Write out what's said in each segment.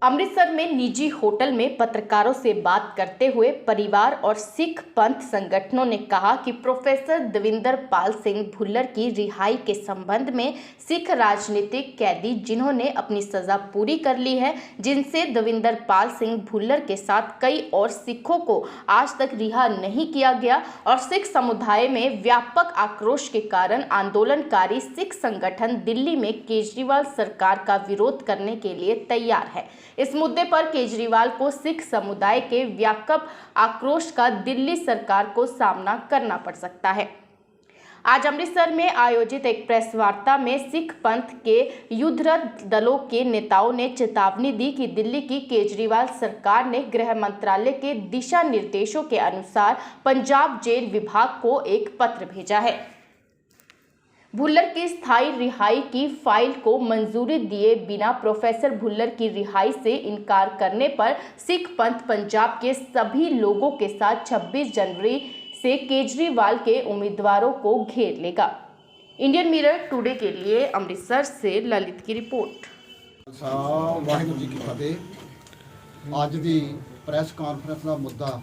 अमृतसर में निजी होटल में पत्रकारों से बात करते हुए परिवार और सिख पंथ संगठनों ने कहा कि प्रोफेसर देविंदर पाल सिंह भुल्लर की रिहाई के संबंध में सिख राजनीतिक कैदी जिन्होंने अपनी सजा पूरी कर ली है, जिनसे देविंदर पाल सिंह भुल्लर के साथ कई और सिखों को आज तक रिहा नहीं किया गया और सिख समुदाय में व्यापक आक्रोश के कारण आंदोलनकारी सिख संगठन दिल्ली में केजरीवाल सरकार का विरोध करने के लिए तैयार है। इस मुद्दे पर केजरीवाल को सिख समुदाय के व्यापक आक्रोश का दिल्ली सरकार को सामना करना पड़ सकता है। आज अमृतसर में आयोजित एक प्रेस वार्ता में सिख पंथ के युद्धरत दलों के नेताओं ने चेतावनी दी कि दिल्ली की केजरीवाल सरकार ने गृह मंत्रालय के दिशा निर्देशों के अनुसार पंजाब जेल विभाग को एक पत्र भेजा है। भुल्लर की स्थायी रिहाई की फाइल को मंजूरी दिए बिना प्रोफेसर भुल्लर की रिहाई से इनकार करने पर सिख पंथ पंजाब के सभी लोगों के साथ 26 जनवरी से केजरीवाल के उम्मीदवारों को घेर लेगा। इंडियन मिरर टुडे के लिए अमृतसर से ललित की रिपोर्ट। वाहिगुरू जी की फतेह। अज दी प्रेस कॉन्फ्रेंस का मुद्दा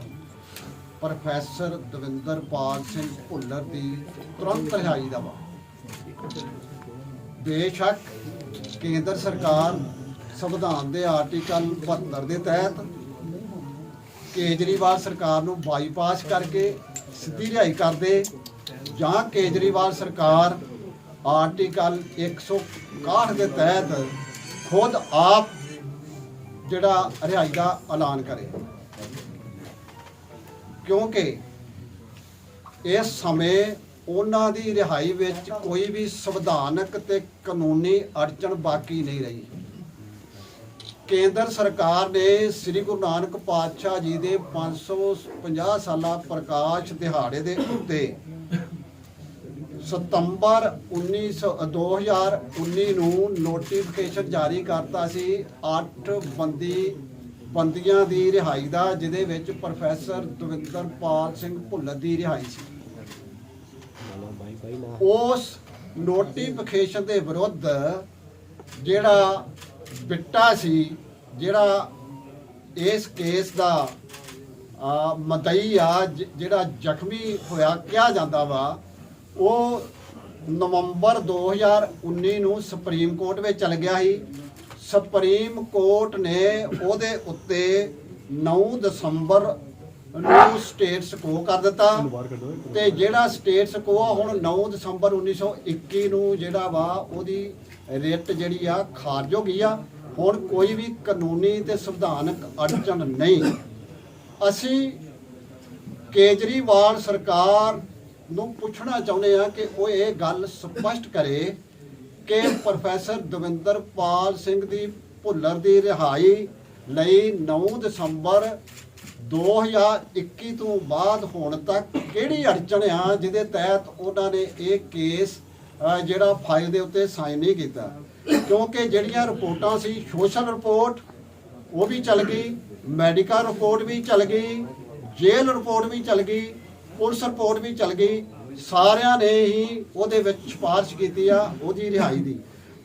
प्रोफेसर देविंदर पाल सिंह भुल्लर की तुरंत रिहाई का वा। बेशक केंद्र सरकार संविधान के आर्टिकल 72 के तहत केजरीवाल सरकार को बाईपास करके सीधी रिहाई कर दे, जहाँ केजरीवाल सरकार आर्टिकल 161 के तहत खुद आप जिहड़ा रिहाई का ऐलान करे, क्योंकि इस समय उन्हां दी रिहाई विच कोई भी संविधानक ते कानूनी अड़चन बाकी नहीं रही। केंद्र सरकार ने श्री गुरु नानक पातशाह जी के 550 साला प्रकाश दिहाड़े के उत्ते सितंबर 2019 नूं नोटिफिकेशन जारी करता सी 8 बंदियां दी रिहाई का, जिहदे विच प्रोफेसर देविंदर पाल सिंह भुल्लर की रिहाई सी। उस नोटिफिकेशन के विरुद्ध जिहड़ा बिट्टा सी, जिहड़ा इस केस का मदई आ, जिहड़ा जख्मी होया कहा जाता वा, वो नवंबर 2019 नूं सुप्रीम कोर्ट में चल गया ही। सुप्रीम कोर्ट ने उहदे उत्ते 9 दसंबर स्टेट स्को कर दिता ते जिहड़ा स्टेट स्को हुण 9 दसंबर 1921 नूं जिहड़ा वा उहदी रिट जिहड़ी आ खारज हो गई आ। हुण कोई भी कानूनी ते संविधानक अड़चन नहीं। असीं केजरीवाल सरकार नूं पुछना चाहुंदे आ कि वो ये गल स्पष्ट करे कि प्रोफेसर देविंदर पाल सिंह दी भुल्लर दी रिहाई लई 9 दसंबर 2021 तो बाद होने तक किहड़ी अड़चन आ जिहदे तहत उन्होंने ये केस जिहड़ा फाइल दे उत्ते साइन नहीं किया, क्योंकि जिहड़ियां रिपोर्टां सी सोशल रिपोर्ट वो भी चल गई, मैडिकल रिपोर्ट भी चल गई, जेल रिपोर्ट भी चल गई, पुलिस रिपोर्ट भी चल गई। सारियां ने ही उहदे विच सिफारिश कीती आ उहदी रिहाई दी।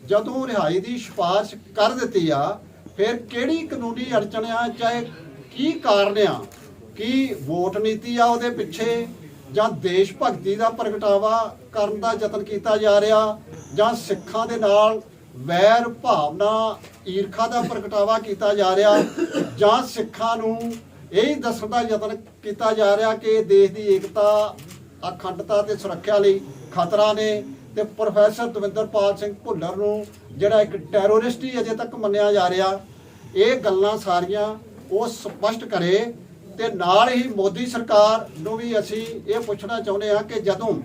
जदों रिहाई दी सिफारिश कर दित्ती आ, फिर किहड़ी कानूनी अड़चन आ, चाहे की कारण आ, कि वोट नीति आ उहदे पिछे, जां देश भगती का प्रगटावा करन दा यतन कीता जा रहा, जां सिखां दे नाल वैर भावना ईरखा का प्रगटावा किया जा रहा, जां सिखां नूं यही दस्सण दा यतन किया जा रहा कि देश की एकता अखंडता ते सुरक्षा लई खतरा ने, ते प्रोफेसर देविंदर पाल सिंह भुल्लर नूं जिहड़ा एक टैरोरिस्ट ही अजे तक मन्निया जा रहा। ये गल्लां सारियां वो स्पष्ट करे। ते नाल ही मोदी सरकार नूं भी असीं ये पुछना चाहुंदे हां कि जदों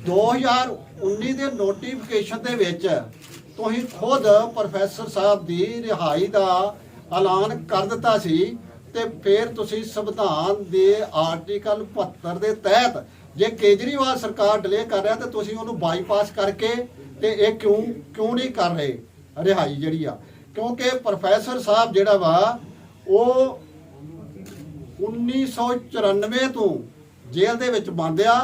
2019 के नोटिफिकेशन दे विच तुसीं खुद प्रोफेसर साहब की रिहाई का ऐलान कर दिता सी, ते फिर तुसीं संविधान के आर्टिकल 72 के तहत जे केजरीवाल सरकार डिले कर रहा तो तुसीं उहनूं बाईपास करके ते ये क्यों नहीं कर रहे रिहाई जिहड़ी आ, क्योंकि प्रोफेसर साहब जिहड़ा वा ਉਹ 1994 ਤੋਂ ਜੇਲ੍ਹ ਦੇ ਵਿੱਚ ਬੰਦ ਆ।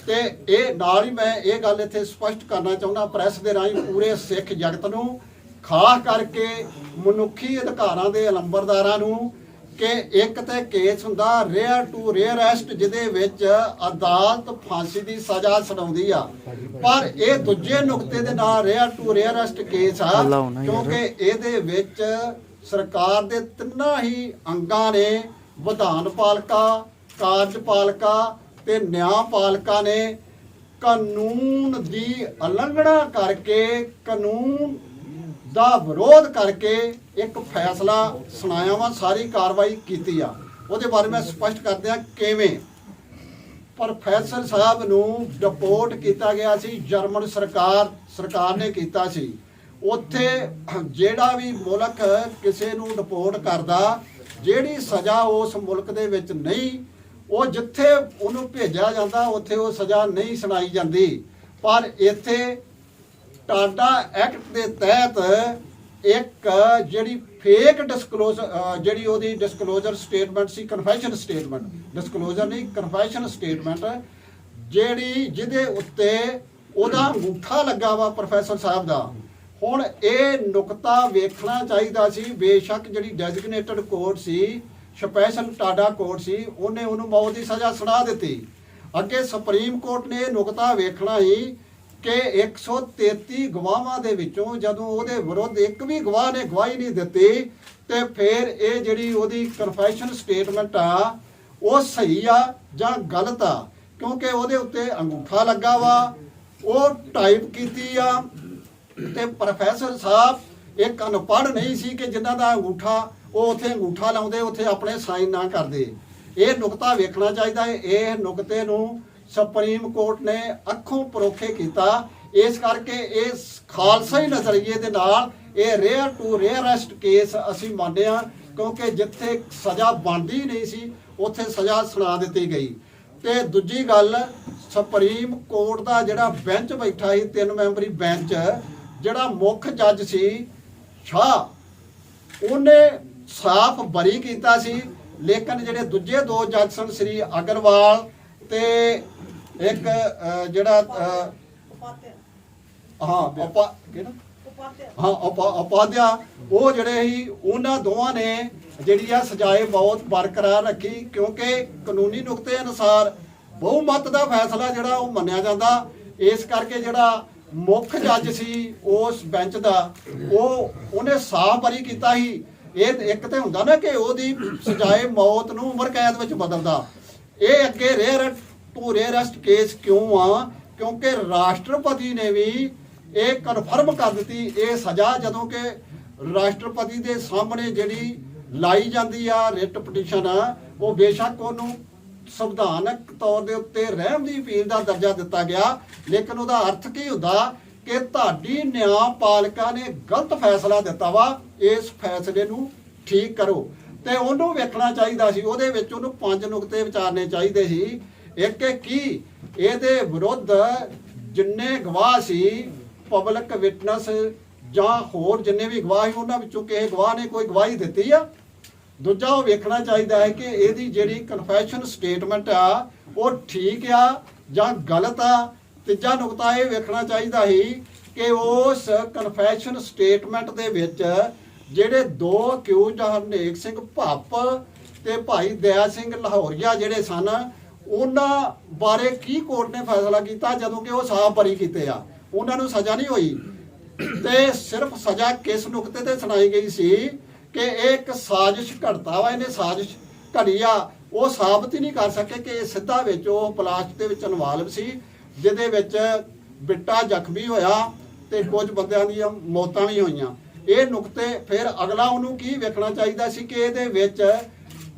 ਤੇ ਇਹ ਨਾਲ ਹੀ ਮੈਂ ਇਹ ਗੱਲ ਇੱਥੇ ਸਪਸ਼ਟ ਕਰਨਾ ਚਾਹੁੰਦਾ ਪ੍ਰੈਸ ਦੇ ਰਾਹੀਂ ਪੂਰੇ ਸਿੱਖ ਜਗਤ ਨੂੰ, ਖਾਸ ਕਰਕੇ ਮਨੁੱਖੀ ਅਧਿਕਾਰਾਂ ਦੇ ਅਲੰਬਰਦਾਰਾਂ ਨੂੰ, ਕਿ ਇੱਕ ਤੇ ਕੇਸ ਹੁੰਦਾ ਰੇਅਰ ਟੂ ਰੇਅਰੈਸਟ ਜਿਹਦੇ ਵਿੱਚ ਅਦਾਲਤ ਫਾਂਸੀ ਦੀ ਸਜ਼ਾ ਸੁਣਾਉਂਦੀ ਆ, ਪਰ ਇਹ ਦੂਜੇ ਨੁਕਤੇ ਦੇ ਨਾਲ ਰੇਅਰ ਟੂ ਰੇਅਰੈਸਟ ਕੇਸ ਆ, ਕਿਉਂਕਿ ਇਹਦੇ ਵਿੱਚ ਸਰਕਾਰ ਦੇ ਤਿੰਨਾਂ ਹੀ ਅੰਗਾਂ ਨੇ, ਵਿਧਾਨਪਾਲਿਕਾ, ਕਾਰਜਪਾਲਿਕਾ ਤੇ ਨਿਆਂਪਾਲਿਕਾ ਨੇ ਕਾਨੂੰਨ ਦੀ ਉਲੰਘਣਾ ਕਰਕੇ, ਕਾਨੂੰਨ ਦਾ ਵਿਰੋਧ ਕਰਕੇ ਇੱਕ ਫੈਸਲਾ ਸੁਣਾਇਆ ਵਾ, ਸਾਰੀ ਕਾਰਵਾਈ ਕੀਤੀ ਆ। ਉਹਦੇ ਬਾਰੇ ਮੈਂ ਸਪਸ਼ਟ ਕਰਦਿਆਂ ਕਿਵੇਂ ਪ੍ਰੋਫੈਸਰ ਸਾਹਿਬ ਨੂੰ ਡਿਪੋਰਟ ਕੀਤਾ ਗਿਆ ਸੀ, ਜਰਮਨ ਸਰਕਾਰ ਨੇ ਕੀਤਾ ਸੀ। ਉੱਥੇ ਜਿਹੜਾ ਵੀ ਮੁਲਕ ਕਿਸੇ ਨੂੰ ਡਿਪੋਰਟ ਕਰਦਾ, ਜਿਹੜੀ ਸਜ਼ਾ ਉਸ ਮੁਲਕ ਦੇ ਵਿੱਚ ਨਹੀਂ, ਉਹ ਜਿੱਥੇ ਉਹਨੂੰ ਭੇਜਿਆ ਜਾਂਦਾ ਉੱਥੇ ਉਹ ਸਜ਼ਾ ਨਹੀਂ ਸੁਣਾਈ ਜਾਂਦੀ। ਪਰ ਇੱਥੇ ਟਾਡਾ ਐਕਟ ਦੇ ਤਹਿਤ ਇੱਕ ਜਿਹੜੀ ਫੇਕ ਜਿਹੜੀ ਉਹਦੀ ਡਿਸਕਲੋਜ਼ਰ ਸਟੇਟਮੈਂਟ ਸੀ, ਕਨਫੈਸ਼ਨ ਸਟੇਟਮੈਂਟ, ਡਿਸਕਲੋਜ਼ਰ ਨਹੀਂ ਕਨਫੈਸ਼ਨ ਸਟੇਟਮੈਂਟ, ਜਿਹਦੇ ਉੱਤੇ ਉਹਦਾ ਅੰਗੂਠਾ ਲੱਗਾ ਵਾ ਪ੍ਰੋਫੈਸਰ ਸਾਹਿਬ ਦਾ। ਹੁਣ ਇਹ ਨੁਕਤਾ ਵੇਖਣਾ ਚਾਹੀਦਾ ਸੀ। ਬੇਸ਼ੱਕ ਜਿਹੜੀ ਡੈਜ਼ਿਗਨੇਟਡ ਕੋਰਟ ਸੀ, ਸਪੈਸ਼ਲ ਟਾਡਾ ਕੋਰਟ ਸੀ, ਉਹਨੇ ਉਹਨੂੰ ਮੌਤ ਦੀ ਸਜ਼ਾ ਸੁਣਾ ਦਿੱਤੀ। ਅੱਗੇ ਸੁਪਰੀਮ ਕੋਰਟ ਨੇ ਇਹ ਨੁਕਤਾ ਵੇਖਣਾ ਹੀ ਕਿ 133 ਗਵਾਹਾਂ ਦੇ ਵਿੱਚੋਂ ਜਦੋਂ ਉਹਦੇ ਵਿਰੁੱਧ ਇੱਕ ਵੀ ਗਵਾਹ ਨੇ ਗਵਾਹੀ ਨਹੀਂ ਦਿੱਤੀ, ਤੇ ਫਿਰ ਇਹ ਜਿਹੜੀ ਉਹਦੀ ਕਨਫੈਸ਼ਨ ਸਟੇਟਮੈਂਟ ਆ ਉਹ ਸਹੀ ਆ ਜਾਂ ਗਲਤ ਆ, ਕਿਉਂਕਿ ਉਹਦੇ ਉੱਤੇ ਅੰਗੂਠਾ ਲੱਗਾ ਵਾ, ਉਹ ਟਾਈਪ ਕੀਤੀ ਆ। ਤੇ ਪ੍ਰੋਫੈਸਰ ਸਾਹਿਬ ਇੱਕ ਅਨਪੜ੍ਹ ਨਹੀਂ ਸੀ ਕਿ ਜਿਨ੍ਹਾਂ ਦਾ ਅੰਗੂਠਾ ਉਹ ਉੱਥੇ ਅੰਗੂਠਾ ਲਾਉਂਦੇ, ਉੱਥੇ ਆਪਣੇ ਸਾਈਨ ਨਾ ਕਰਦੇ। ਇਹ ਨੁਕਤਾ ਵੇਖਣਾ ਚਾਹੀਦਾ ਹੈ। ਇਹ ਨੁਕਤੇ ਨੂੰ ਸੁਪਰੀਮ ਕੋਰਟ ਨੇ ਅੱਖੋਂ ਪਰੋਖੇ ਕੀਤਾ। ਇਸ ਕਰਕੇ ਇਸ ਖਾਲਸਾਈ ਨਜ਼ਰੀਏ ਦੇ ਨਾਲ ਇਹ ਰੇਅਰ ਟੂ ਰੇਅਰੈਸਟ ਕੇਸ ਅਸੀਂ ਮੰਨਦੇ ਹਾਂ, ਕਿਉਂਕਿ ਜਿੱਥੇ ਸਜ਼ਾ ਬਣਦੀ ਨਹੀਂ ਸੀ ਉੱਥੇ ਸਜ਼ਾ ਸੁਣਾ ਦਿੱਤੀ ਗਈ। ਤੇ ਦੂਜੀ ਗੱਲ, ਸੁਪਰੀਮ ਕੋਰਟ ਦਾ ਜਿਹੜਾ ਬੈਂਚ ਬੈਠਾ ਸੀ, 3 ਮੈਂਬਰੀ ਬੈਂਚ, ਜਿਹੜਾ ਮੁੱਖ ਜੱਜ ਸੀ ਸ਼ਾਹ, ਉਹਨੇ ਸਾਫ਼ ਬਰੀ ਕੀਤਾ ਸੀ। ਲੇਕਿਨ ਜਿਹੜੇ ਦੂਜੇ 2 ਜੱਜ ਸਨ, ਸ੍ਰੀ ਅਗਰਵਾਲ ਤੇ ਇੱਕ ਜਿਹੜਾ ਉਪਾਧਿਆ, ਉਹ ਜਿਹੜੇ ਸੀ, ਉਹਨਾਂ ਦੋਵਾਂ ਨੇ ਜਿਹੜੀ ਆ ਸਜ਼ਾਏ ਮੌਤ ਬਰਕਰਾਰ ਰੱਖੀ, ਕਿਉਂਕਿ ਕਾਨੂੰਨੀ ਨੁਕਤੇ ਅਨੁਸਾਰ ਬਹੁਮਤ ਦਾ ਫੈਸਲਾ ਜਿਹੜਾ ਉਹ ਮੰਨਿਆ ਜਾਂਦਾ। ਇਸ ਕਰਕੇ ਜਿਹੜਾ ਮੁੱਖ ਜੱਜ ਸੀ ਉਸ ਬੈਂਚ ਦਾ, ਉਹਨੇ ਸਾਫ਼ ਬਰੀ ਕੀਤਾ ਸੀ। ਇਹ ਇੱਕ ਤੇ ਹੁੰਦਾ ਨਾ ਕਿ ਉਹਦੀ ਸਜ਼ਾਏ ਮੌਤ ਨੂੰ ਉਮਰ ਕੈਦ ਵਿੱਚ ਬਦਲਦਾ। ਇਹ ਅੱਗੇ ਰੇਅਰ ਟੂ ਰੇਅਰੈਸਟ ਕੇਸ ਕਿਉਂ ਆ? ਕਿਉਂਕਿ ਰਾਸ਼ਟਰਪਤੀ ਨੇ ਵੀ ਇਹ ਕਨਫਰਮ ਕਰ ਦਿੱਤੀ ਇਹ ਸਜ਼ਾ, ਜਦੋਂ ਕਿ ਰਾਸ਼ਟਰਪਤੀ ਦੇ ਸਾਹਮਣੇ ਜਿਹੜੀ ਲਾਈ ਜਾਂਦੀ ਆ ਰਿਟ ਪਟੀਸ਼ਨ, ਉਹ ਬੇਸ਼ੱਕ ਉਹਨੂੰ ਸੰਵਿਧਾਨਕ ਤੌਰ ਦੇ ਉੱਤੇ ਰਹਿਮ ਦੀ ਅਪੀਲ ਦਾ ਦਰਜਾ ਦਿੱਤਾ ਗਿਆ, ਲੇਕਿਨ ਉਹਦਾ ਅਰਥ ਕੀ ਹੁੰਦਾ ਕਿ ਤੁਹਾਡੀ ਨਿਆਂਪਾਲਿਕਾ ਨੇ ਗਲਤ ਫੈਸਲਾ ਦਿੱਤਾ ਵਾ, ਇਸ ਫੈਸਲੇ ਨੂੰ ਠੀਕ ਕਰੋ। ਤੇ ਉਹਨੂੰ ਵੇਖਣਾ ਚਾਹੀਦਾ ਸੀ। ਉਹਦੇ ਵਿੱਚ ਉਹਨੂੰ 5 ਨੁਕਤੇ ਵਿਚਾਰਨੇ ਚਾਹੀਦੇ ਸੀ। ਇੱਕ ਕੀ ਇਹਦੇ ਵਿਰੁੱਧ ਜਿੰਨੇ ਗਵਾਹ ਸੀ, ਪਬਲਿਕ ਵਿਟਨੈਸ ਜਾਂ ਹੋਰ ਜਿੰਨੇ ਵੀ ਗਵਾਹ ਸੀ, ਉਹਨਾਂ ਵਿੱਚੋਂ ਕਿਸੇ ਗਵਾਹ ਨੇ ਕੋਈ ਗਵਾਹੀ ਦਿੱਤੀ ਆ? ਦੂਜਾ, ਉਹ ਵੇਖਣਾ ਚਾਹੀਦਾ ਹੈ ਕਿ ਇਹਦੀ ਜਿਹੜੀ ਕਨਫੈਸ਼ਨ ਸਟੇਟਮੈਂਟ ਆ ਉਹ ਠੀਕ ਆ ਜਾਂ ਗਲਤ ਆ। ਤੀਜਾ ਨੁਕਤਾ ਇਹ ਵੇਖਣਾ ਚਾਹੀਦਾ ਸੀ ਕਿ ਉਸ ਕਨਫੈਸ਼ਨ ਸਟੇਟਮੈਂਟ ਦੇ ਵਿੱਚ ਜਿਹੜੇ 2 ਅਕਿਊਜ਼ਡ ਹਰਨੇਕ ਸਿੰਘ ਭੱਪ ਤੇ ਭਾਈ ਦਇਆ ਸਿੰਘ ਲਾਹੌਰੀਆ ਜਿਹੜੇ ਸਨ, ਉਹਨਾਂ ਬਾਰੇ ਕੀ ਕੋਰਟ ਨੇ ਫੈਸਲਾ ਕੀਤਾ, ਜਦੋਂ ਕਿ ਉਹ ਸਾਫ਼ ਬਰੀ ਕੀਤੇ ਆ, ਉਹਨਾਂ ਨੂੰ ਸਜ਼ਾ ਨਹੀਂ ਹੋਈ। ਤੇ ਸਿਰਫ ਸਜ਼ਾ ਕਿਸ ਨੁਕਤੇ ਤੇ ਸੁਣਾਈ ਗਈ ਸੀ ਕਿ ਇਹ ਇੱਕ ਸਾਜ਼ਿਸ਼ ਘੜਤਾ ਵਾ, ਇਹਨੇ ਸਾਜ਼ਿਸ਼ ਘੜੀ ਆ। ਉਹ ਸਾਬਤ ਹੀ ਨਹੀਂ ਕਰ ਸਕੇ ਕਿ ਇਹ ਸਿੱਧਾ ਵਿੱਚ ਉਹ ਪਲਾਸਟ ਦੇ ਵਿੱਚ ਇਨਵਾਲਵ ਸੀ, ਜਿਹਦੇ ਵਿੱਚ ਬਿੱਟਾ ਜ਼ਖਮੀ ਹੋਇਆ ਤੇ ਕੁਝ ਬੰਦਿਆਂ ਦੀਆਂ ਮੌਤਾਂ ਵੀ ਹੋਈਆਂ। ਇਹ ਨੁਕਤੇ ਫਿਰ ਅਗਲਾ ਉਹਨੂੰ ਕੀ ਵੇਖਣਾ ਚਾਹੀਦਾ ਸੀ ਕਿ ਇਹਦੇ ਵਿੱਚ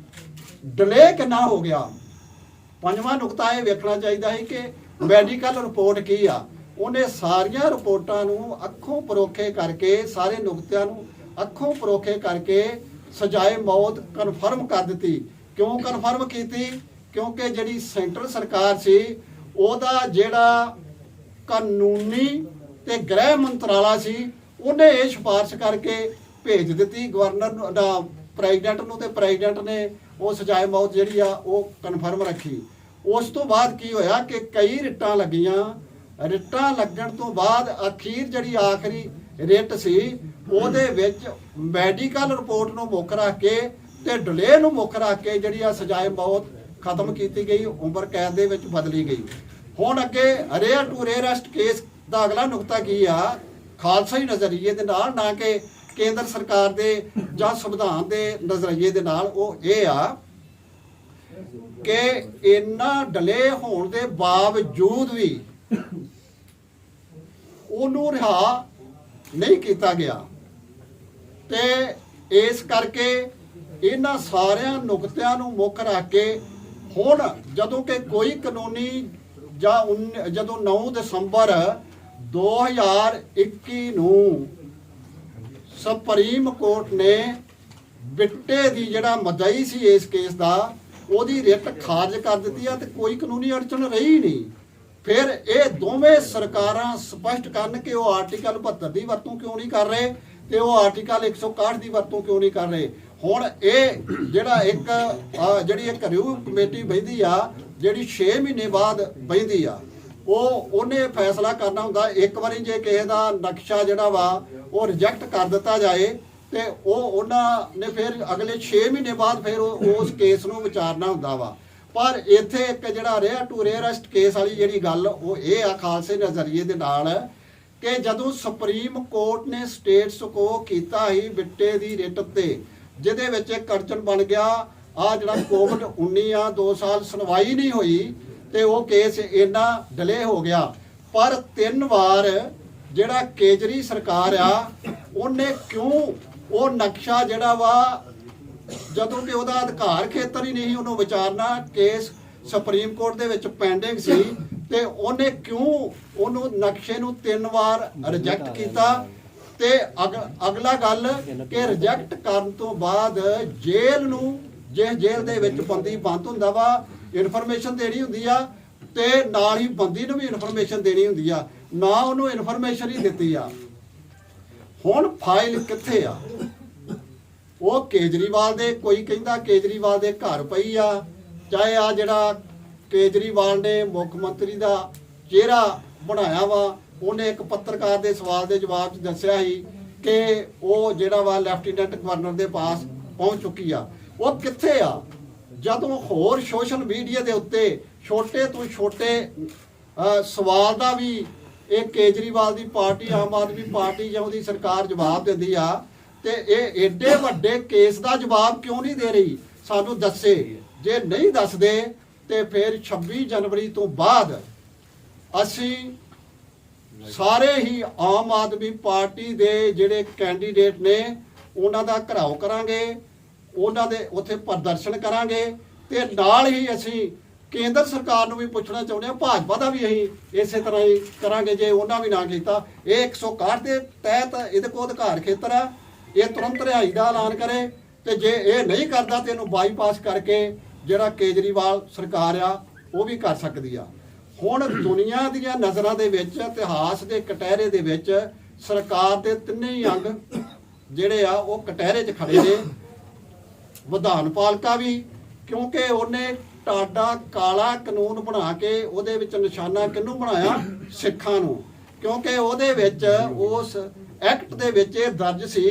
ਡਿਲੇ ਕਿੰਨਾ ਹੋ ਗਿਆ। 5ਵਾਂ ਨੁਕਤਾ ਇਹ ਵੇਖਣਾ ਚਾਹੀਦਾ ਹੈ ਕਿ ਮੈਡੀਕਲ ਰਿਪੋਰਟ ਕੀ ਆ। ਉਹਨੇ ਸਾਰੀਆਂ ਰਿਪੋਰਟਾਂ ਨੂੰ ਅੱਖੋਂ ਪਰੋਖੇ ਕਰਕੇ, ਸਾਰੇ ਨੁਕਤਿਆਂ ਨੂੰ ਅੱਖੋਂ ਪਰੋਖੇ ਕਰਕੇ ਸਜ਼ਾਏ ਮੌਤ ਕਨਫਰਮ ਕਰ ਦਿੱਤੀ। ਕਿਉਂ ਕਨਫਰਮ ਕੀਤੀ? ਕਿਉਂਕਿ ਜਿਹੜੀ ਸੈਂਟਰ ਸਰਕਾਰ ਸੀ, ਉਹਦਾ ਜਿਹੜਾ ਕਾਨੂੰਨੀ ਤੇ ਗ੍ਰਹਿ ਮੰਤਰਾਲਾ ਸੀ, ਉਹਨੇ ਇਹ ਸਿਫਾਰਿਸ਼ ਕਰਕੇ ਭੇਜ ਦਿੱਤੀ ਗਵਰਨਰ ਦਾ ਪ੍ਰੈਜ਼ੀਡੈਂਟ ਨੂੰ ਤੇ ਪ੍ਰੈਜ਼ੀਡੈਂਟ ਨੇ ਉਹ ਸਜ਼ਾਏ ਮੌਤ ਜਿਹੜੀ ਆ ਉਹ ਕਨਫਰਮ ਰੱਖੀ। ਉਸ ਤੋਂ ਬਾਅਦ ਕੀ ਹੋਇਆ ਕਿ ਕਈ ਰਿਟਾਂ ਲੱਗੀਆਂ, ਰਿਟਾਂ ਲੱਗਣ ਤੋਂ ਬਾਅਦ ਅਖੀਰ ਜਿਹੜੀ ਆਖਰੀ ਰਿਟ ਸੀ ਉਹਦੇ ਵਿੱਚ ਮੈਡੀਕਲ ਰਿਪੋਰਟ ਨੂੰ ਮੁੱਖ ਰੱਖ ਕੇ ਤੇ ਡਿਲੇ ਨੂੰ ਮੁੱਖ ਰੱਖ ਕੇ ਜਿਹੜੀ ਆ ਸਜ਼ਾਏ ਮੌਤ ਖਤਮ ਕੀਤੀ ਗਈ, ਉਮਰ ਕੈਦ ਦੇ ਵਿੱਚ ਬਦਲੀ ਗਈ। ਹੁਣ ਅੱਗੇ ਰੇਅਰ ਟੂ ਰੇਅਰੈਸਟ ਕੇਸ ਦਾ ਅਗਲਾ ਨੁਕਤਾ ਕੀ ਆ, ਖਾਲਸਾਈ ਨਜ਼ਰੀਏ ਦੇ ਨਾਲ, ਨਾ ਕਿ ਕੇਂਦਰ ਸਰਕਾਰ ਦੇ ਜਾਂ ਸੰਵਿਧਾਨ ਦੇ ਨਜ਼ਰੀਏ ਦੇ ਨਾਲ। ਉਹ ਇਹ ਆ ਕਿ ਇੰਨਾ ਡਿਲੇ ਹੋਣ ਦੇ ਬਾਵਜੂਦ ਵੀ ਉਹਨੂੰ ਰਿਹਾ ਨਹੀਂ ਕੀਤਾ ਗਿਆ ਤੇ ਇਸ ਕਰਕੇ ਇਹਨਾਂ ਸਾਰਿਆਂ ਨੁਕਤਿਆਂ ਨੂੰ ਮੁੱਖ ਰੱਖ ਕੇ ਹੁਣ ਜਦੋਂ ਕਿ ਕੋਈ ਕਾਨੂੰਨੀ ਜਾਂ ਜਦੋਂ 9 ਦਸੰਬਰ 2021 ਨੂੰ ਸੁਪਰੀਮ ਕੋਰਟ ਨੇ ਬਿੱਟੇ ਦੀ ਜਿਹੜਾ ਮੁਦਈ ਸੀ ਇਸ ਕੇਸ ਦਾ ਉਹਦੀ ਰਿਟ ਖਾਰਜ ਕਰ ਦਿੱਤੀ ਆ ਤੇ ਕੋਈ ਕਾਨੂੰਨੀ ਅੜਚਨ ਰਹੀ ਨਹੀਂ। ਫਿਰ ਇਹ ਦੋਵੇਂ ਸਰਕਾਰਾਂ ਸਪਸ਼ਟ ਕਰਨ ਕਿ ਉਹ ਆਰਟੀਕਲ 72 ਦੀ ਵਰਤੋਂ ਕਿਉਂ ਨਹੀਂ ਕਰ ਰਹੇ ਤੇ ਉਹ ਆਰਟੀਕਲ 161 ਦੀ ਵਰਤੋਂ ਕਿਉਂ ਨਹੀਂ ਕਰ ਰਹੇ। ਹੁਣ ਇਹ ਜਿਹੜਾ ਜਿਹੜੀ ਇੱਕ ਰਿਵਿਊ ਕਮੇਟੀ ਬਹਿੰਦੀ ਆ ਜਿਹੜੀ 6 ਮਹੀਨੇ ਬਾਅਦ ਬਹਿੰਦੀ ਆ, ਉਹਨੇ ਫੈਸਲਾ ਕਰਨਾ ਹੁੰਦਾ। ਇੱਕ ਵਾਰੀ ਜੇ ਕਿਸੇ ਦਾ ਨਕਸ਼ਾ ਜਿਹੜਾ ਵਾ ਉਹ ਰਿਜੈਕਟ ਕਰ ਦਿੱਤਾ ਜਾਏ ਤੇ ਉਹਨਾਂ ਨੇ ਫਿਰ ਅਗਲੇ 6 ਮਹੀਨੇ ਬਾਅਦ ਫਿਰ ਉਸ ਕੇਸ ਨੂੰ ਵਿਚਾਰਨਾ ਹੁੰਦਾ ਵਾ। ਪਰ ਇੱਥੇ ਇੱਕ ਜਿਹੜਾ ਰੇਅਰ ਟੂ ਰੇਅਰੈਸਟ ਕੇਸ ਵਾਲੀ ਜਿਹੜੀ ਗੱਲ ਉਹ ਇਹ ਆ ਖਾਲਸੇ ਨਜ਼ਰੀਏ ਦੇ ਨਾਲ ਕਿ ਜਦੋਂ ਸੁਪਰੀਮ ਕੋਰਟ ਨੇ ਸਟੇਟਸ ਕੋ ਕੀਤਾ ਹੀ ਬਿੱਟੇ ਦੀ ਰਿਟ ਤੇ, ਜਿਹਦੇ ਵਿੱਚ ਇੱਕ ਅੜਚਨ ਬਣ ਗਿਆ ਆ ਜਿਹੜਾ COVID-19 ਆ 2 ਸਾਲ ਸੁਣਵਾਈ ਨਹੀਂ ਹੋਈ ਤੇ ਉਹ ਕੇਸ ਇੰਨਾ ਡਿਲੇ ਹੋ ਗਿਆ। ਪਰ 3 ਵਾਰ ਜਿਹੜਾ ਕੇਜਰੀ ਸਰਕਾਰ ਆ ਉਹਨੇ ਕਿਉਂ ਉਹ ਨਕਸ਼ਾ ਜਿਹੜਾ ਵਾ ਜਦੋਂ ਕਿ ਉਹਦਾ ਅਧਿਕਾਰ ਖੇਤਰ ਹੀ ਨਹੀਂ ਉਹਨੂੰ ਵਿਚਾਰਨਾ, ਕੇਸ ਸੁਪਰੀਮ ਕੋਰਟ ਦੇ ਵਿੱਚ ਪੈਂਡਿੰਗ ਸੀ ਤੇ ਉਹਨੇ ਕਿਉਂ ਉਹਨੂੰ ਨਕਸ਼ੇ ਨੂੰ 3 ਵਾਰ ਰਿਜੈਕਟ ਕੀਤਾ। ਤੇ ਅਗਲਾ ਗੱਲ ਕਿ ਰਿਜੈਕਟ ਕਰਨ ਤੋਂ ਬਾਅਦ ਜੇਲ੍ਹ ਨੂੰ, ਜਿਸ ਜੇਲ੍ਹ ਦੇ ਵਿੱਚ ਬੰਦੀ ਬੰਦ ਹੁੰਦਾ ਵਾ, ਇਨਫੋਰਮੇਸ਼ਨ ਦੇਣੀ ਹੁੰਦੀ ਆ ਤੇ ਨਾਲ ਹੀ ਬੰਦੀ ਨੂੰ ਵੀ ਇਨਫੋਰਮੇਸ਼ਨ ਦੇਣੀ ਹੁੰਦੀ ਆ, ਨਾ ਉਹਨੂੰ ਇਨਫੋਰਮੇਸ਼ਨ ਹੀ ਦਿੱਤੀ ਆ। ਹੁਣ ਫਾਈਲ ਕਿੱਥੇ ਆ? ਉਹ ਕੇਜਰੀਵਾਲ ਦੇ, ਕੋਈ ਕਹਿੰਦਾ ਕੇਜਰੀਵਾਲ ਦੇ ਘਰ ਪਈ ਆ, ਚਾਹੇ ਆ ਜਿਹੜਾ ਕੇਜਰੀਵਾਲ ਨੇ ਮੁੱਖ ਮੰਤਰੀ ਦਾ ਚਿਹਰਾ ਬਣਾਇਆ ਵਾ, ਉਹਨੇ ਇੱਕ ਪੱਤਰਕਾਰ ਦੇ ਸਵਾਲ ਦੇ ਜਵਾਬ 'ਚ ਦੱਸਿਆ ਸੀ ਕਿ ਉਹ ਜਿਹੜਾ ਵਾ ਲੈਫਟੀਨੈਂਟ ਗਵਰਨਰ ਦੇ ਪਾਸ ਪਹੁੰਚ ਚੁੱਕੀ ਆ। ਉਹ ਕਿੱਥੇ ਆ? ਜਦੋਂ ਹੋਰ ਸੋਸ਼ਲ ਮੀਡੀਆ ਦੇ ਉੱਤੇ ਛੋਟੇ ਤੋਂ ਛੋਟੇ ਸਵਾਲ ਦਾ ਵੀ ਇਹ ਕੇਜਰੀਵਾਲ ਦੀ ਪਾਰਟੀ, ਆਮ ਆਦਮੀ ਪਾਰਟੀ ਜਾਂ ਉਹਦੀ ਸਰਕਾਰ ਜਵਾਬ ਦਿੰਦੀ ਆ ਤੇ ਇਹ ਏਡੇ ਵੱਡੇ ਕੇਸ ਦਾ ਜਵਾਬ ਕਿਉਂ ਨਹੀਂ ਦੇ ਰਹੀ? ਸਾਨੂੰ ਦੱਸੇ। ਜੇ ਨਹੀਂ ਦੱਸਦੇ ਤੇ ਫਿਰ 26 ਜਨਵਰੀ ਤੋਂ ਬਾਅਦ ਅਸੀਂ ਸਾਰੇ ਹੀ ਆਮ ਆਦਮੀ ਪਾਰਟੀ ਦੇ ਜਿਹੜੇ ਕੈਂਡੀਡੇਟ ਨੇ ਉਹਨਾਂ ਦਾ ਘਿਰਾਓ ਕਰਾਂਗੇ, ਉਹਨਾਂ ਦੇ ਉੱਥੇ ਪ੍ਰਦਰਸ਼ਨ ਕਰਾਂਗੇ ਤੇ ਨਾਲ ਹੀ ਅਸੀਂ ਕੇਂਦਰ ਸਰਕਾਰ ਨੂੰ ਵੀ ਪੁੱਛਣਾ ਚਾਹੁੰਦੇ ਹਾਂ, ਭਾਜਪਾ ਦਾ ਵੀ ਅਸੀਂ ਇਸੇ ਤਰ੍ਹਾਂ ਹੀ ਕਰਾਂਗੇ ਜੇ ਉਹਨਾਂ ਵੀ ਨਾ ਕੀਤਾ। ਇਹ 161 ਦੇ ਤਹਿਤ ਇਹਦੇ ਕੋਲ ਅਧਿਕਾਰ ਖੇਤਰ ਆ, ਇਹ ਤੁਰੰਤ ਰਿਹਾਈ ਦਾ ਐਲਾਨ ਕਰੇ ਤੇ ਜੇ ਇਹ ਨਹੀਂ ਕਰਦਾ ਤੇ ਇਹਨੂੰ ਬਾਈਪਾਸ ਕਰਕੇ ਜਿਹੜਾ ਕੇਜਰੀਵਾਲ ਸਰਕਾਰ ਆ ਉਹ ਵੀ ਕਰ ਸਕਦੀ ਆ। ਹੁਣ ਦੁਨੀਆ ਦੀਆਂ ਨਜ਼ਰਾਂ ਦੇ ਵਿੱਚ, ਇਤਿਹਾਸ ਦੇ ਕਟਹਿਰੇ ਦੇ ਵਿੱਚ ਸਰਕਾਰ ਦੇ ਤਿੰਨੇ ਹੀ ਅੰਗ ਜਿਹੜੇ ਆ ਉਹ ਕਟਹਿਰੇ 'ਚ ਖੜੇ ਨੇ। ਵਿਧਾਨ ਪਾਲਿਕਾ ਵੀ, ਕਿਉਂਕਿ ਉਹਨੇ ਟਾਡਾ ਕਾਲਾ ਕਾਨੂੰਨ ਬਣਾ ਕੇ ਉਹਦੇ ਵਿੱਚ ਨਿਸ਼ਾਨਾ ਕਿਹਨੂੰ ਬਣਾਇਆ? ਸਿੱਖਾਂ ਨੂੰ। ਕਿਉਂਕਿ ਉਹਦੇ ਵਿੱਚ ਉਸ ਐਕਟ ਦੇ ਵਿੱਚ ਇਹ ਦਰਜ ਸੀ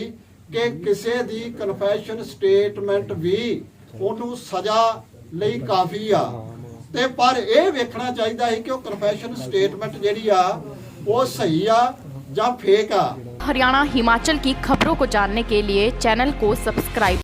ਕਿ ਕਿਸੇ ਦੀ ਕਨਫੈਸ਼ਨ ਸਟੇਟਮੈਂਟ ਵੀ ਉਹਨੂੰ ਸਜ਼ਾ ਲਈ ਕਾਫੀ ਆ। ਤੇ ਪਰ ਇਹ ਵੇਖਣਾ ਚਾਹੀਦਾ ਹੈ ਕਿ ਉਹ ਕਨਫੈਸ਼ਨ ਸਟੇਟਮੈਂਟ ਜਿਹੜੀ ਆ ਉਹ ਸਹੀ ਆ ਜਾਂ फेक आ। हरियाणा हिमाचल की खबरों को जानने के लिए चैनल को सब्सक्राइब